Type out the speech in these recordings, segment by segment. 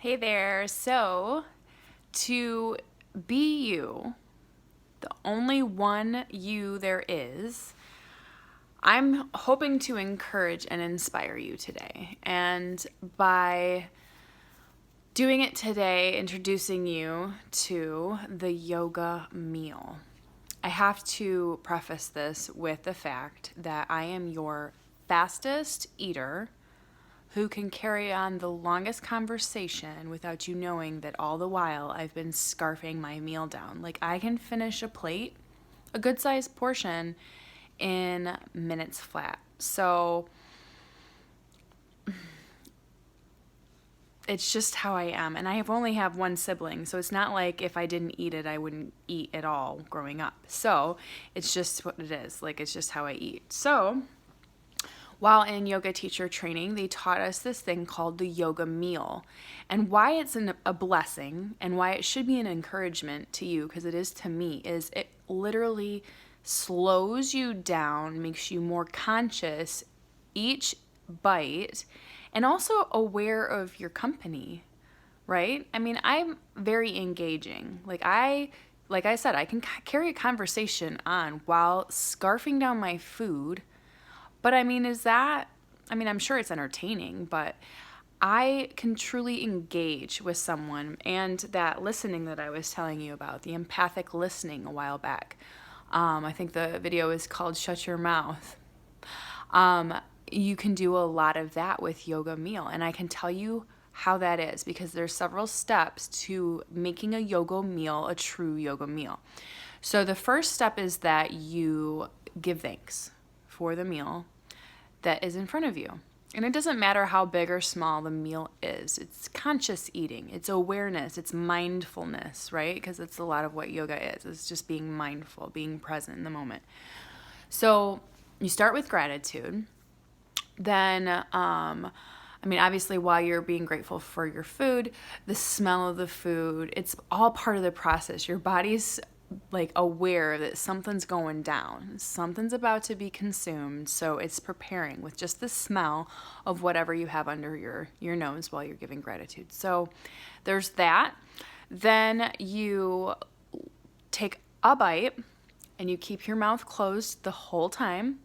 Hey there. So, to be you, the only one you there is, I'm hoping to encourage and inspire you today. And by doing it today, introducing you to the yoga meal. I have to preface this with the fact that I am your fastest eater who can carry on the longest conversation without you knowing that all the while I've been scarfing my meal down. Like, I can finish a plate, a good sized portion, in minutes flat. So it's just how I am. And I have only have one sibling, so it's not like if I didn't eat it, I wouldn't eat at all growing up. So it's just what it is. Like, it's just how I eat. So while in yoga teacher training, they taught us this thing called the yoga meal. And why it's a blessing and why it should be an encouragement to you, because it is to me, is it literally slows you down, makes you more conscious each bite, and also aware of your company, right? I mean, I'm very engaging. Like I said, I can carry a conversation on while scarfing down my food. But I mean, I'm sure it's entertaining, but I can truly engage with someone. And that listening that I was telling you about, the empathic listening a while back, I think the video is called Shut Your Mouth. You can do a lot of that with yoga meal. And I can tell you how that is because there's several steps to making a yoga meal a true yoga meal. So the first step is that you give thanks for the meal that is in front of you. And it doesn't matter how big or small the meal is. It's conscious eating, it's awareness, it's mindfulness, right? Because it's a lot of what yoga is. It's just being mindful, being present in the moment. So you start with gratitude. Then, obviously, while you're being grateful for your food, the smell of the food, it's all part of the process. Your body's like aware that something's going down, something's about to be consumed, so it's preparing with just the smell of whatever you have under your nose while you're giving gratitude. So there's that. Then you take a bite and you keep your mouth closed the whole time.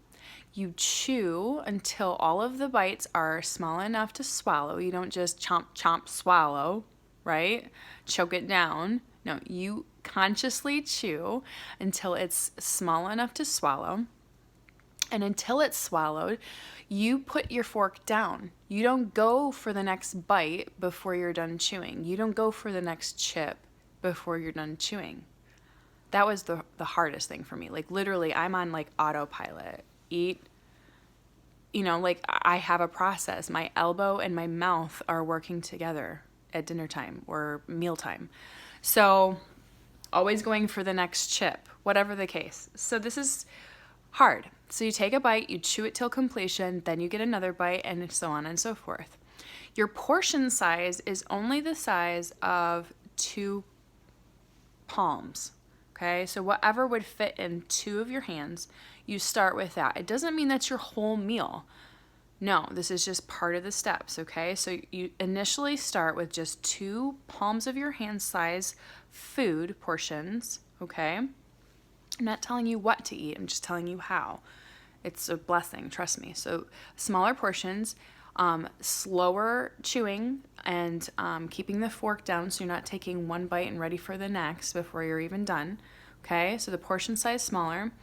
You chew until all of the bites are small enough to swallow. You don't just chomp, chomp, swallow, right? Choke it down. No, you consciously chew until it's small enough to swallow. And until it's swallowed, you put your fork down. You don't go for the next bite before you're done chewing. You don't go for the next chip before you're done chewing. That was the hardest thing for me. Like, literally, I'm on like autopilot. Eat, like I have a process. My elbow and my mouth are working together at dinner time or mealtime. So always going for the next chip, whatever the case. So this is hard. So you take a bite, you chew it till completion, then you get another bite, and so on and so forth. Your portion size is only the size of 2 palms. Okay, so whatever would fit in 2 of your hands, you start with that. It doesn't mean that's your whole meal. No, this is just part of the steps, okay? So you initially start with just 2 palms of your hand size food portions, okay? I'm not telling you what to eat, I'm just telling you how. It's a blessing, trust me. So smaller portions, slower chewing, and keeping the fork down so you're not taking one bite and ready for the next before you're even done. Okay, so the portion size smaller.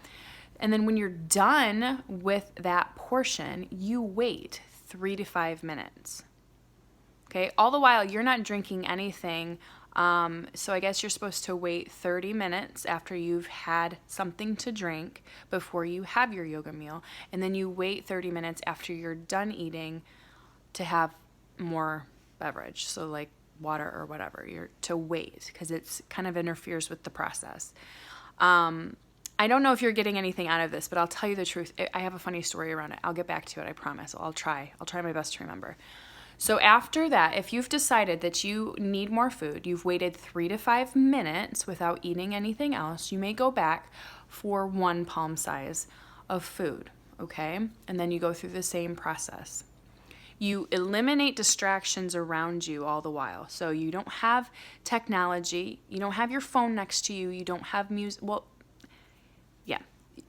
And then when you're done with that portion, you wait 3 to 5 minutes. Okay, all the while you're not drinking anything. So I guess you're supposed to wait 30 minutes after you've had something to drink before you have your yoga meal. And then you wait 30 minutes after you're done eating to have more beverage. So like water or whatever, you're to wait because it's kind of interferes with the process. I don't know if you're getting anything out of this, but I'll tell you the truth. I have a funny story around it. I'll get back to it, I promise. I'll try my best to remember. So after that, if you've decided that you need more food, you've waited 3 to 5 minutes without eating anything else, you may go back for 1 palm size of food, okay? And then you go through the same process. You eliminate distractions around you all the while. So you don't have technology, you don't have your phone next to you, you don't have music. Well, yeah,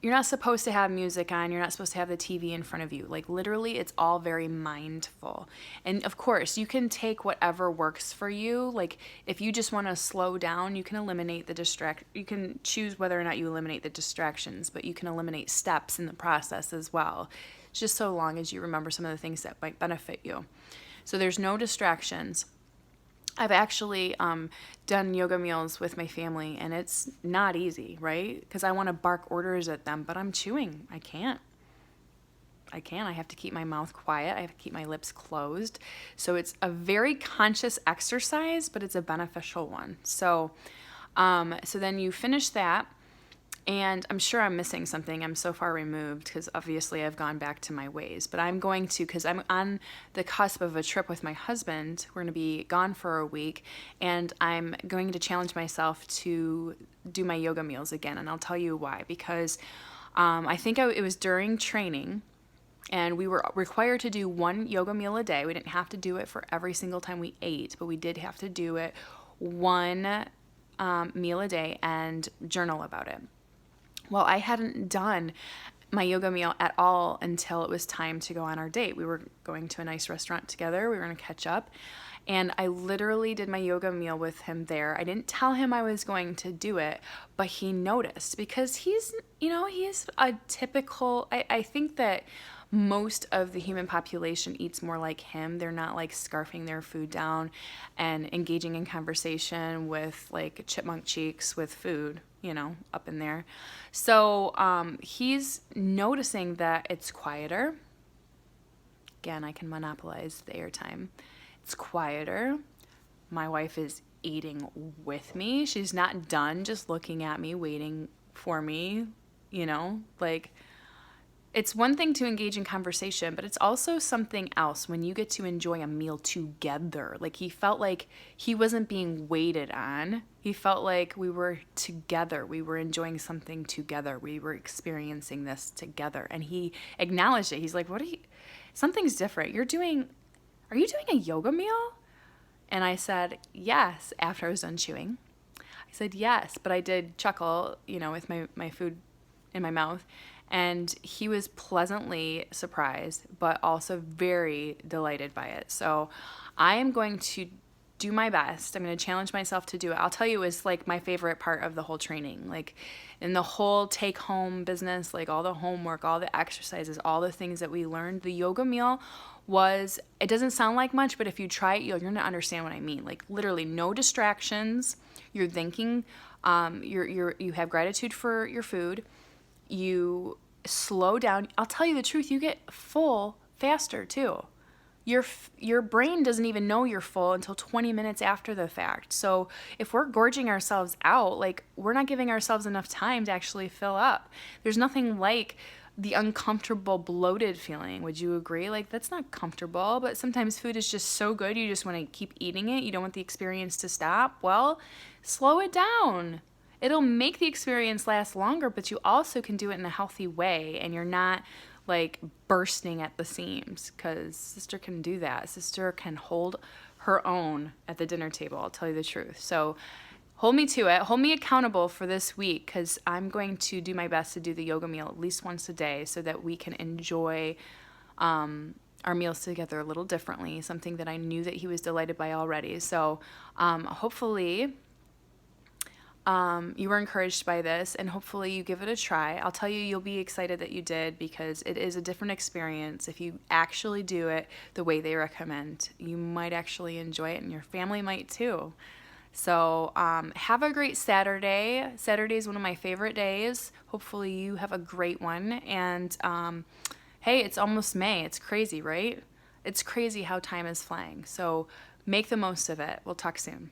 you're not supposed to have music on, you're not supposed to have the TV in front of you. Like literally, it's all very mindful. And of course, you can take whatever works for you. Like if you just want to slow down, you can eliminate the you can choose whether or not you eliminate the distractions, but you can eliminate steps in the process as well. Just so long as you remember some of the things that might benefit you. So there's no distractions. I've actually done yoga meals with my family, and it's not easy, right? Because I want to bark orders at them, but I'm chewing. I can't. I have to keep my mouth quiet. I have to keep my lips closed. So it's a very conscious exercise, but it's a beneficial one. So then you finish that. And I'm sure I'm missing something. I'm so far removed because obviously I've gone back to my ways. But I'm going to, because I'm on the cusp of a trip with my husband. We're going to be gone for a week. And I'm going to challenge myself to do my yoga meals again. And I'll tell you why. Because I think it was during training. And we were required to do one yoga meal a day. We didn't have to do it for every single time we ate. But we did have to do it one meal a day and journal about it. Well, I hadn't done my yoga meal at all until it was time to go on our date. We were going to a nice restaurant together. We were going to catch up. And I literally did my yoga meal with him there. I didn't tell him I was going to do it, but he noticed because he's a typical, I think that most of the human population eats more like him. They're not like scarfing their food down and engaging in conversation with like chipmunk cheeks with food, up in there. So he's noticing that it's quieter. Again, I can monopolize the airtime. It's quieter. My wife is eating with me. She's not done just looking at me, waiting for me, it's one thing to engage in conversation, but it's also something else when you get to enjoy a meal together. Like he felt like he wasn't being waited on. He felt like we were together. We were enjoying something together. We were experiencing this together. And he acknowledged it. He's like, something's different. Are you doing a yoga meal? And I said, yes, after I was done chewing. I said, yes, but I did chuckle, with my food in my mouth. And he was pleasantly surprised, but also very delighted by it. So I am going to do my best. I'm going to challenge myself to do it. I'll tell you, it's like my favorite part of the whole training. Like in the whole take home business, like all the homework, all the exercises, all the things that we learned, the yoga meal it doesn't sound like much, but if you try it, you're going to understand what I mean. Like literally no distractions. You're thinking, you have gratitude for your food. You slow down. I'll tell you the truth, you get full faster too. Your brain doesn't even know you're full until 20 minutes after the fact. So if we're gorging ourselves out, like we're not giving ourselves enough time to actually fill up. There's nothing like the uncomfortable bloated feeling. Would you agree? Like that's not comfortable, but sometimes food is just so good you just want to keep eating it. You don't want the experience to stop. Well, slow it down. It'll make the experience last longer, but you also can do it in a healthy way, and you're not like bursting at the seams, because sister can do that. Sister can hold her own at the dinner table, I'll tell you the truth. So hold me to it. Hold me accountable for this week, because I'm going to do my best to do the yoga meal at least once a day so that we can enjoy our meals together a little differently, something that I knew that he was delighted by already. So hopefully you were encouraged by this, and hopefully you give it a try. I'll tell you, you'll be excited that you did, because it is a different experience. If you actually do it the way they recommend, you might actually enjoy it, and your family might too. So have a great Saturday. Saturday is one of my favorite days. Hopefully you have a great one. And hey, it's almost May. It's crazy, right? It's crazy how time is flying. So make the most of it. We'll talk soon.